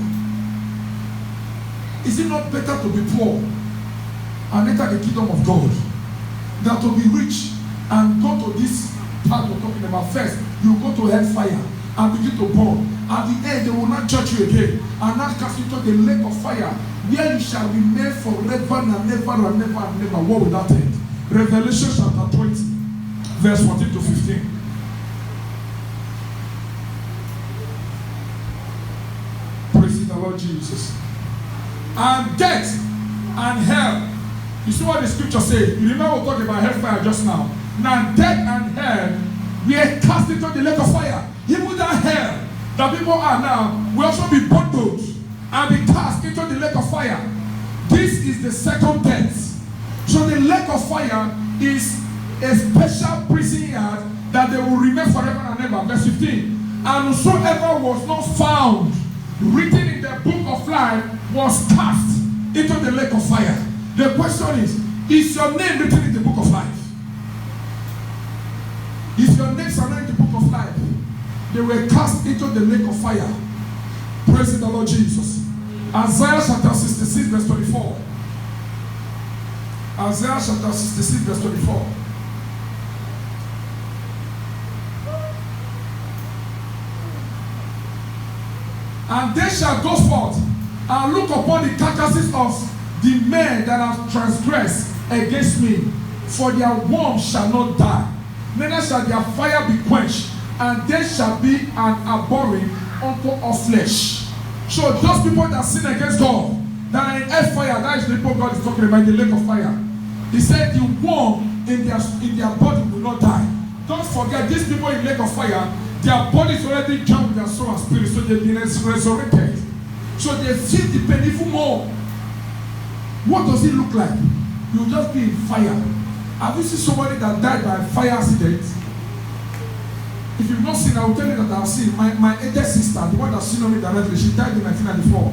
Is it not better to be poor and enter the kingdom of God than to be rich and go to this part we're talking about? First, you go to hellfire and begin to burn. At the end, they will not judge you again and not cast you into the lake of fire where you shall remain forever and never and never and never. What will that end? Revelation chapter 20, verse 14 to 15. Praise the Lord Jesus. And death and hell. You see what the scripture says? You remember we talked about hellfire just now. Now death and hell were cast into the lake of fire. Even that hell that people are now will also be bundled and be cast into the lake of fire. This is the second death. So the lake of fire is a special prison yard that they will remain forever and ever. Verse 15. And whosoever was not found written in the book of life was cast into the lake of fire. The question is your name written in the book of life? If your names are not in the book of life, they were cast into the lake of fire. Praise the Lord Jesus. Isaiah chapter 66 verse 24. Isaiah chapter 66 verse 24. And they shall go forth and look upon the carcasses of the men that have transgressed against me, for their worm shall not die, neither shall their fire be quenched, and they shall be an abhorring unto all flesh. So those people that sin against God, that are in hellfire, that is the people God is talking about, the lake of fire. He said the worm in their body will not die. Don't forget, these people in the lake of fire, their body is already joined with their soul and spirit, so they've been resurrected. So they feel the pain even more. What does it look like? You'll just be in fire. Have you seen somebody that died by a fire accident? If you've not seen, I will tell you that I've seen. My elder sister, the one that's seen on me directly, she died in 1994.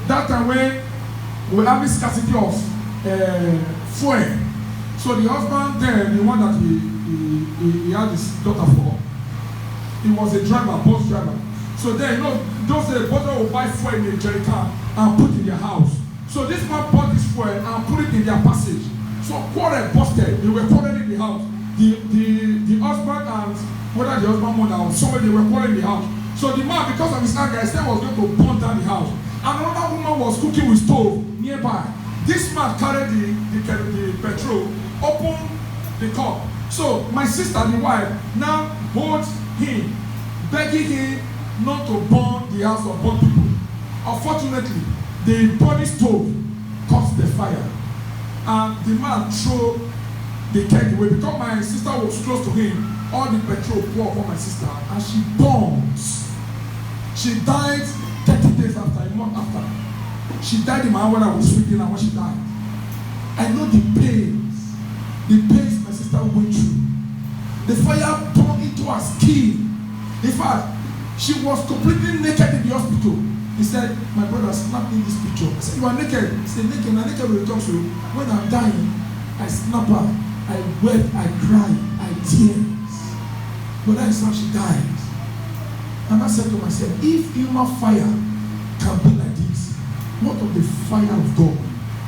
That time when we have this scarcity of fuel. So the husband then, the one that he he had his daughter for. He was a driver, bus driver. So then, you know, those brothers will buy fuel in a jerry can and put in their house. So this man bought this fuel and put it in their passage. So quarrel busted. They were quarreling in the house. The husband and whether the husband mother or somebody, they were quarreling in the house. So the man, because of his anger, said was going to burn down the house. And another woman was cooking with stove nearby. This man carried the petrol, opened the cup. So my sister, the wife, now bored him, begging him not to burn the house or burn people. Unfortunately, the burning stove caused the fire. And the man threw the keg away. Because my sister was close to him, all the petrol poured upon my sister and she burns. She died 30 days after, a month after. She died in my hour when I was sleeping and when she died. I know the pains my sister went through. The fire burned into her skin. In fact, she was completely naked in the hospital. He said, my brother, snap in this picture. I said, you are naked. He said, naked. And naked will talk to you. When I'm dying, I snap her. I wept, I cried, I tears. But that is how she died. And I said to myself, if human fire can be like this, what of the fire of God?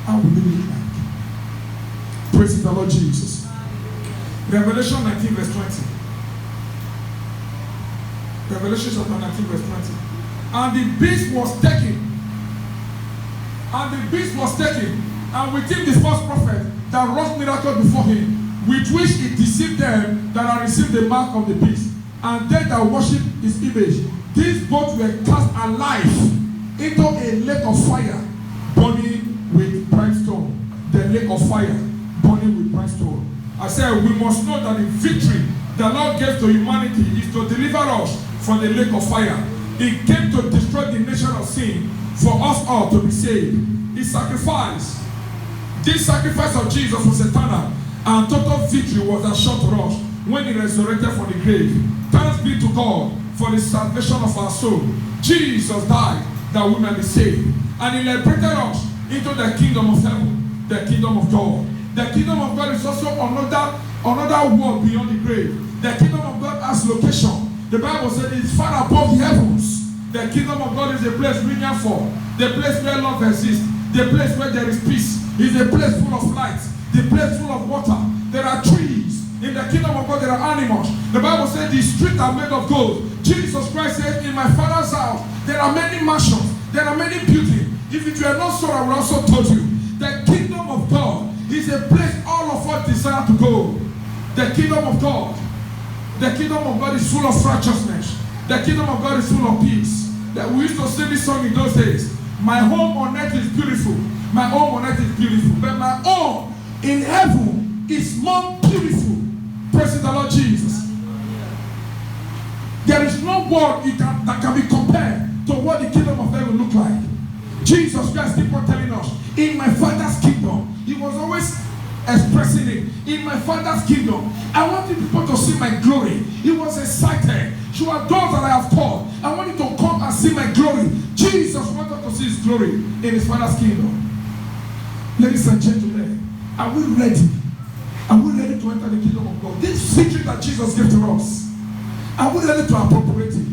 How will it look like? Praise the Lord Jesus. Revelation 19 verse 20. Revelation chapter 19 verse 20. And the beast was taken. And the beast was taken. And with him the false prophet that wrought miracles before him, with which he deceived them that had received the mark of the beast, and they that worship his image. These both were cast alive into a lake of fire, burning with brimstone. The lake of fire, burning with brimstone. I said, we must know that the victory the Lord gave to humanity is to deliver us from the lake of fire. He came to destroy the nation of sin for us all to be saved. His sacrifice, this sacrifice of Jesus was eternal, and total victory was assured to us when he resurrected from the grave. Thanks be to God for the salvation of our soul. Jesus died that we may be saved, and he liberated us into the kingdom of heaven, the kingdom of God. The kingdom of God is also another world beyond the grave. The kingdom of God has location. The Bible says it is far above the heavens. The kingdom of God is a place we yearn for, the place where love exists, the place where there is peace. It's a place full of light, the place full of water. There are trees. In the kingdom of God, there are animals. The Bible says the streets are made of gold. Jesus Christ said, in my Father's house, there are many mansions, there are many buildings. If it were not so, I would also told you. The kingdom of God is a place all of us desire to go. The kingdom of God. The kingdom of God is full of righteousness. The kingdom of God is full of peace. That we used to sing this song in those days. My home on earth is beautiful. My home on earth is beautiful. But my home in heaven is more beautiful. Praise the Lord Jesus. There is no word that can be compared to what the kingdom of heaven look like. Jesus Christ keep on telling us, in my Father's kingdom, he was always expressing it. In my Father's kingdom, I want you people to see my glory. He was excited. You are those that I have called. I want you to come and see my glory. Jesus wanted to see his glory in his Father's kingdom. Ladies and gentlemen, are we ready? Are we ready to enter the kingdom of God? This victory that Jesus gave to us, are we ready to appropriate it?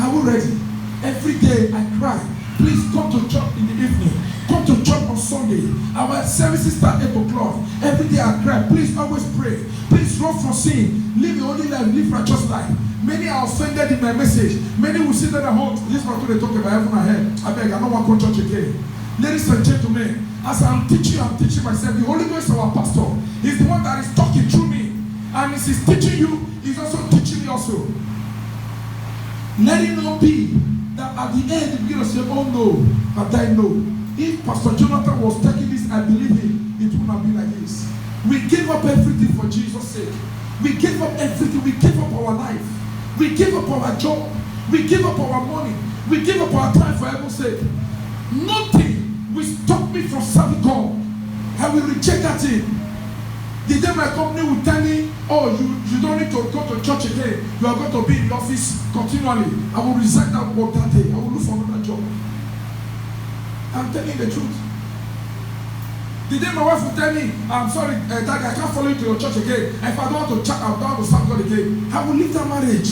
Are we ready? Every day I cry, please come to church in the evening. Come to church on Sunday. Our services start 8 o'clock. Every day I cry, please always pray. Please run from sin. Live a holy life, live righteous life. Many are offended in my message. Many will sit at home. This is what they talk about heaven ahead. I beg, I don't want to go to church again. Ladies and gentlemen, as I'm teaching myself. The Holy Ghost, our pastor, is the one that is talking through me. And as he's teaching you, he's also teaching me also. Let it not be that at the end you begin to say, oh no, but I know. If Pastor Jonathan was taking this, I believe him, it would not be like this. We gave up everything for Jesus' sake. We gave up everything. We gave up our life. We gave up our job. We gave up our money. We gave up our time for heaven's sake. Nothing will stop me from serving God. I will reject that thing. The day my company will tell me, oh, you don't need to go to church again. You are going to be in the office continually. I will resign that work that day. I will look for another job. I'm telling the truth. The day my wife will tell me, I'm sorry, Daddy, I can't follow you to your church again. And if I don't want to chat, I don't want to serve God again, I will leave that marriage.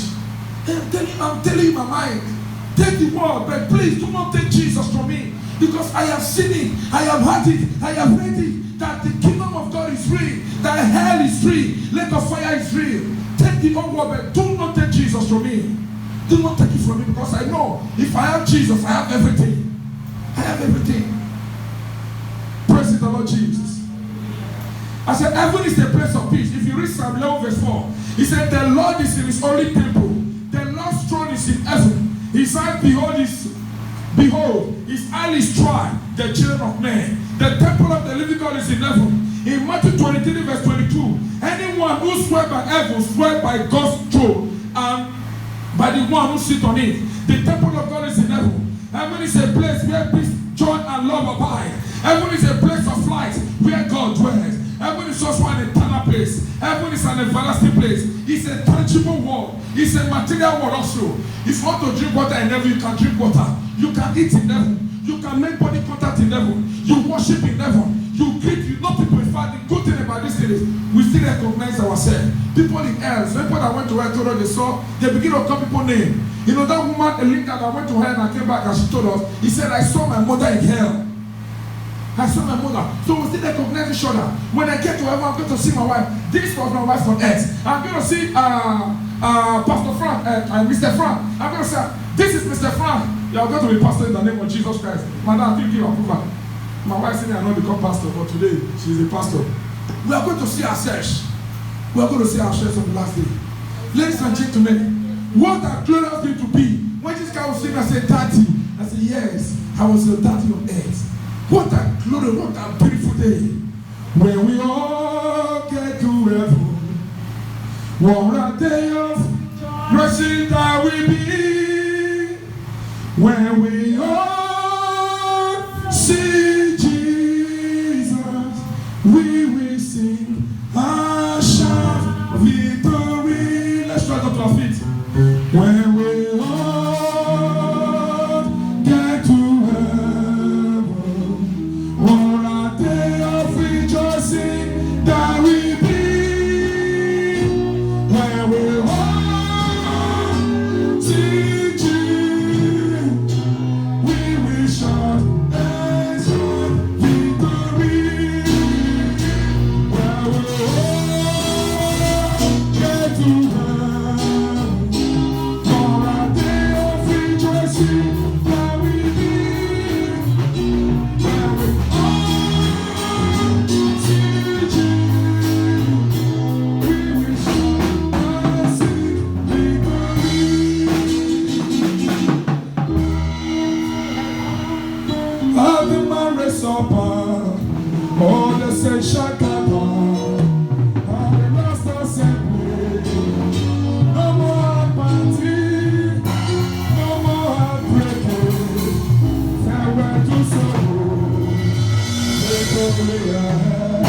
I'm telling you my mind. Take the word, but please do not take Jesus from me. Because I have seen it, I have heard it, I have read it, that the kingdom of God is real, that hell is real, lake of fire is real. Take the whole word, but do not take Jesus from me. Do not take it from me, because I know if I have Jesus, I have everything. I have everything. Praise the Lord Jesus. I said, heaven is the place of peace. If you read Psalm 11 verse 4, he said, the Lord is in his holy temple. The Lord's throne is in heaven. His eye behold, his eye is tried, the children of men. The temple of the living God is in heaven. In Matthew 23 verse 22, anyone who swears by heaven swears by God's throne and by the one who sits on it. The temple of God is in heaven. Heaven is a place where peace, joy, and love abide. Heaven is a place of light where God dwells. Heaven is also an eternal place. Heaven is an everlasting place. It's a tangible world. It's a material world also. If you want to drink water in heaven, you can drink water. You can eat in heaven. You can make body contact in heaven. You worship in heaven. You greet, you know people. In fact, the good thing about this thing is we still recognize ourselves. People in hell, people that went to hell told us they saw, they begin to call people names. You know that woman, Elinka, that went to hell and came back and she told us, he said, I saw my mother in hell. I saw my mother. So we still recognize each other. When I get to heaven, I'm going to see my wife. This was my wife on earth. I'm going to see Pastor Frank and Mr. Frank. I'm going to say, this is Mr. Frank. You are going to be pastor in the name of Jesus Christ. Madam, give approval. My wife said I not become pastor, but today she is a pastor. We are going to see ourselves. We are going to see ourselves on the last day. Ladies and gentlemen, what a glorious day to be. When this guy was saying, I said 30. I said, yes, I was the 30 on earth. What a glory, what a beautiful day. When we all get to heaven, what a day of blessing that will be. When we all see Jesus, we will sing and shout victory. Let's try to our feet. When we all get to heaven, what a day of rejoicing that will be. When we all see Jesus, we will shout and shout victory. When we all get to heaven, what a day of rejoicing that will be. When we all see Jesus, we will shout and sing victory. Have the man raise up, all the saints shall gather, and the last assembly. No more party, no more heartbreaking. Farewell to sorrow, victory ahead,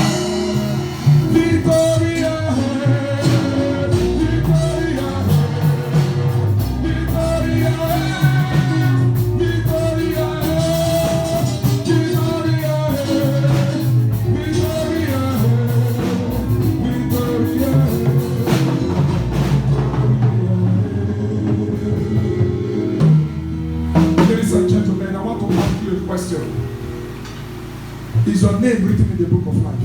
victory ahead, victory ahead, victory ahead, victory ahead, victory ahead, victory ahead, victory ahead. Ladies and gentlemen, I want to ask you a question. Is your name written in the book of life?